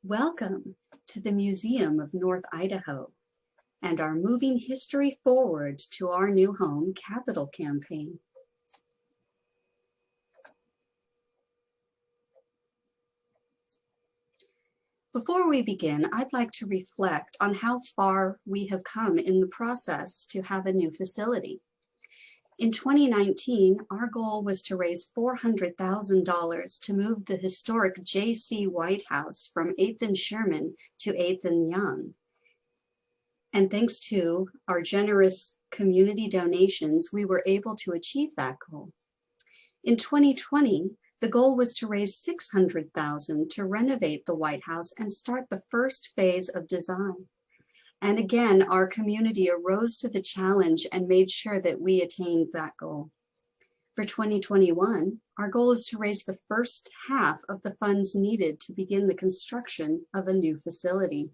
Welcome to the Museum of North Idaho and our Moving History Forward to Our New Home Capital campaign. Before we begin, I'd like to reflect on how far we have come in the process to have a new facility. In 2019, our goal was to raise $400,000 to move the historic J.C. White House from 8th and Sherman to 8th and Young. And thanks to our generous community donations, we were able to achieve that goal. In 2020, the goal was to raise $600,000 to renovate the White House and start the first phase of design. And again, our community arose to the challenge and made sure that we attained that goal. For 2021, our goal is to raise the first half of the funds needed to begin the construction of a new facility.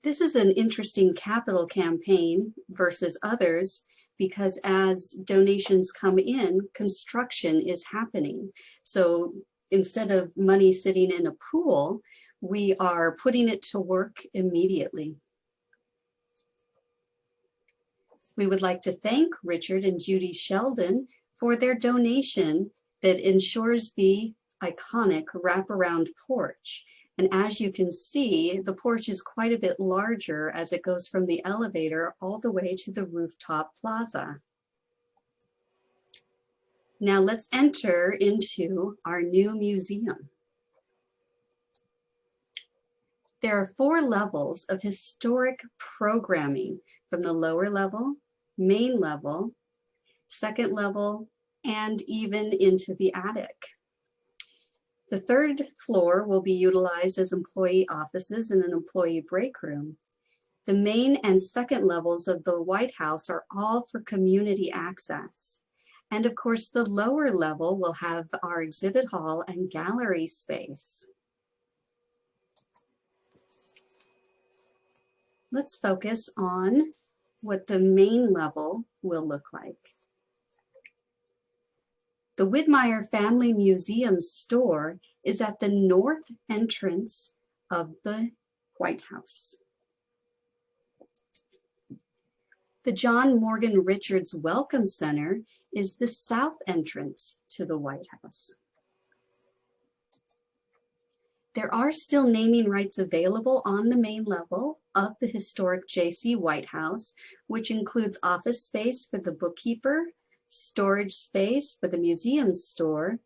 This is an interesting capital campaign versus others because as donations come in, construction is happening. So instead of money sitting in a pool, we are putting it to work immediately. We would like to thank Richard and Judy Sheldon for their donation that ensures the iconic wraparound porch. And as you can see, the porch is quite a bit larger as it goes from the elevator all the way to the Rooftop Plaza. Now let's enter into our new museum. There are 4 levels of historic programming from the lower level, main level, second level, and even into the attic. The 3rd floor will be utilized as employee offices and an employee break room. The main and second levels of the White House are all for community access. And of course, the lower level will have our exhibit hall and gallery space. Let's focus on what the main level will look like. The Widmeyer Family Museum store is at the north entrance of the White House. The John Morgan Richards Welcome Center is the south entrance to the White House. There are still naming rights available on the main level of the historic J.C. White House, which includes office space for the bookkeeper, storage space for the museum store,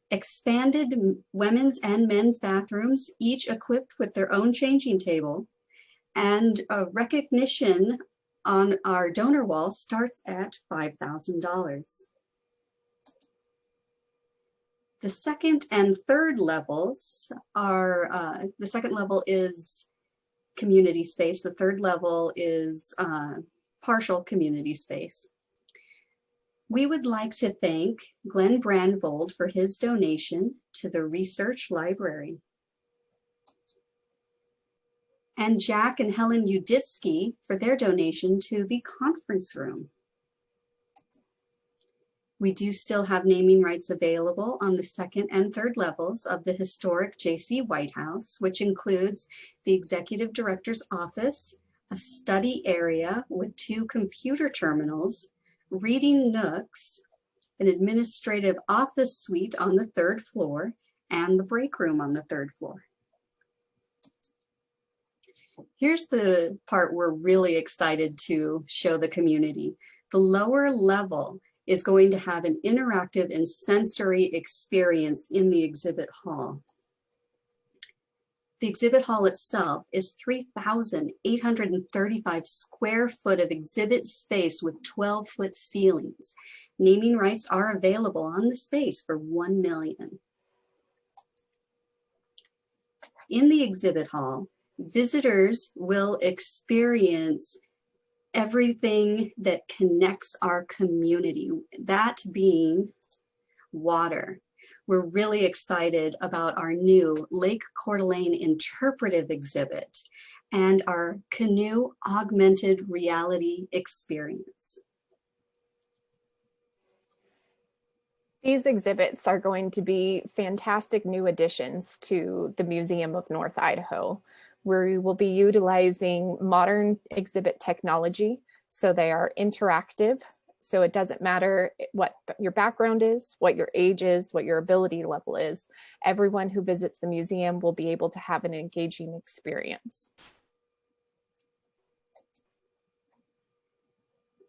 expanded women's and men's bathrooms, each equipped with their own changing table, and a recognition on our donor wall starts at $5,000. The second and third levels are, the second level is community space. The third level is partial community space. We would like to thank Glenn Brandvold for his donation to the research library. And Jack and Helen Uditsky for their donation to the conference room. We do still have naming rights available on the second and third levels of the historic J.C. White House, which includes the Executive Director's Office, a study area with 2 computer terminals, reading nooks, an administrative office suite on the 3rd floor, and the break room on the 3rd floor. Here's the part we're really excited to show the community. The lower level is going to have an interactive and sensory experience in the exhibit hall. The exhibit hall itself is 3,835 square foot of exhibit space with 12-foot ceilings. Naming rights are available on the space for $1 million. In the exhibit hall, visitors will experience everything that connects our community, that being water. We're really excited about our new Lake Coeur d'Alene interpretive exhibit and our canoe augmented reality experience. These exhibits are going to be fantastic new additions to the Museum of North Idaho, where we will be utilizing modern exhibit technology. So they are interactive. So it doesn't matter what your background is, what your age is, what your ability level is. Everyone who visits the museum will be able to have an engaging experience.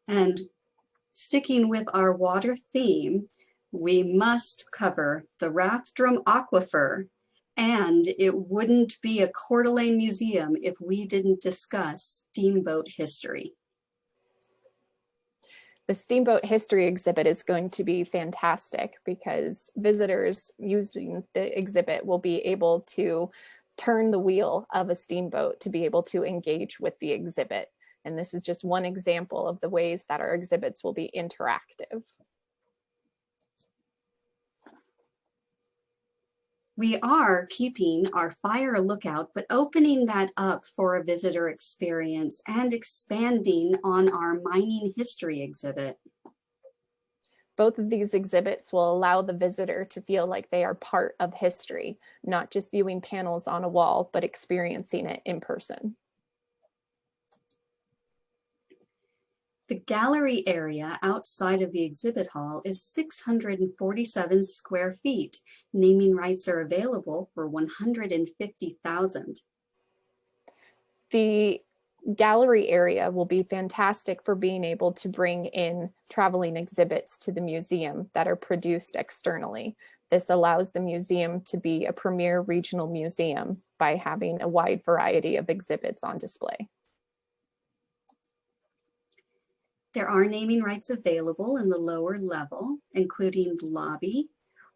And sticking with our water theme, we must cover the Rathdrum Aquifer, and it wouldn't be a Coeur d'Alene museum if we didn't discuss steamboat history. The Steamboat History exhibit is going to be fantastic because visitors using the exhibit will be able to turn the wheel of a steamboat to be able to engage with the exhibit. And this is just one example of the ways that our exhibits will be interactive. We are keeping our fire lookout, but opening that up for a visitor experience and expanding on our mining history exhibit. Both of these exhibits will allow the visitor to feel like they are part of history, not just viewing panels on a wall, but experiencing it in person. The gallery area outside of the exhibit hall is 647 square feet. Naming rights are available for 150,000. The gallery area will be fantastic for being able to bring in traveling exhibits to the museum that are produced externally. This allows the museum to be a premier regional museum by having a wide variety of exhibits on display. There are naming rights available in the lower level, including the lobby,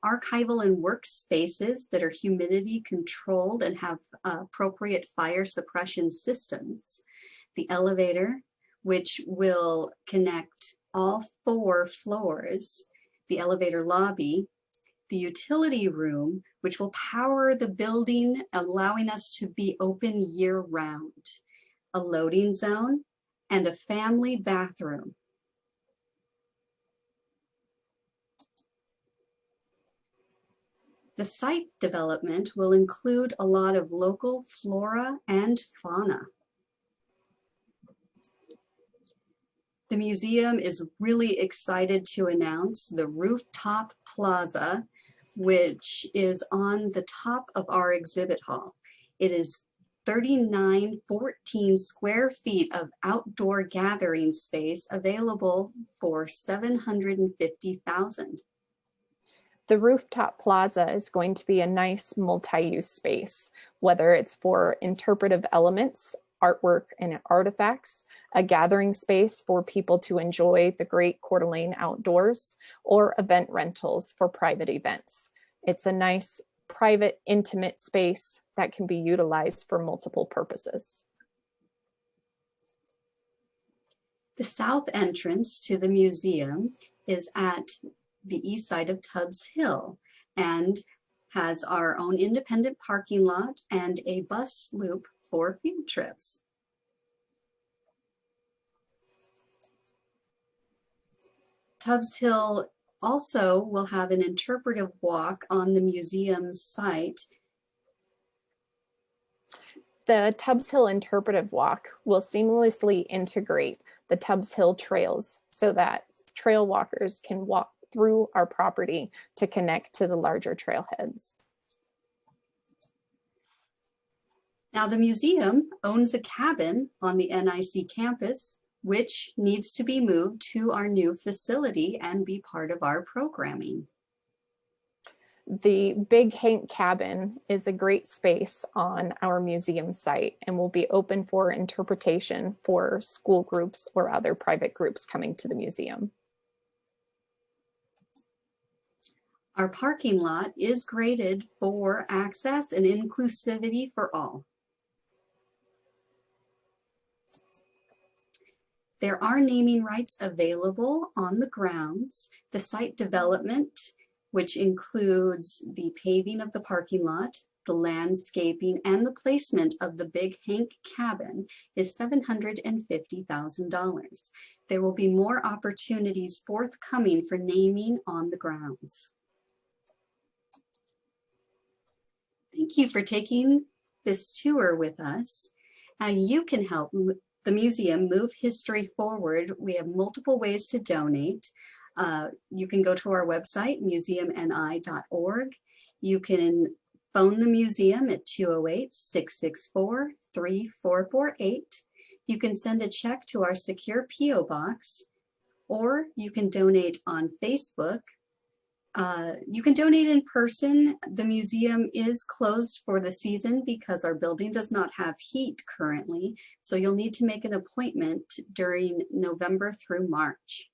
archival and workspaces that are humidity controlled and have appropriate fire suppression systems, the elevator, which will connect all 4 floors, the elevator lobby, the utility room, which will power the building, allowing us to be open year-round, a loading zone, and a family bathroom. The site development will include a lot of local flora and fauna. The museum is really excited to announce the Rooftop Plaza, which is on the top of our exhibit hall. It is 3914 square feet of outdoor gathering space available for $750,000. The Rooftop Plaza is going to be a nice multi-use space, whether it's for interpretive elements, artwork and artifacts, a gathering space for people to enjoy the great Coeur d'Alene outdoors, or event rentals for private events. It's a nice, private, intimate space that can be utilized for multiple purposes. The south entrance to the museum is at the east side of Tubbs Hill and has our own independent parking lot and a bus loop for field trips. Tubbs Hill also will have an interpretive walk on the museum site. The Tubbs Hill Interpretive Walk will seamlessly integrate the Tubbs Hill trails so that trail walkers can walk through our property to connect to the larger trailheads. Now, the museum owns a cabin on the NIC campus, which needs to be moved to our new facility and be part of our programming. The Big Hank cabin is a great space on our museum site and will be open for interpretation for school groups or other private groups coming to the museum. Our parking lot is graded for access and inclusivity for all. There are naming rights available on the grounds. The site development, which includes the paving of the parking lot, the landscaping, and the placement of the Big Hank cabin, is $750,000. There will be more opportunities forthcoming for naming on the grounds. Thank you for taking this tour with us. You can help the museum move history forward. We have multiple ways to donate. You can go to our website, museumni.org. You can phone the museum at 208-664-3448. You can send a check to our secure P.O. box, or you can donate on Facebook. You can donate in person. The museum is closed for the season because our building does not have heat currently, so you'll need to make an appointment during November through March.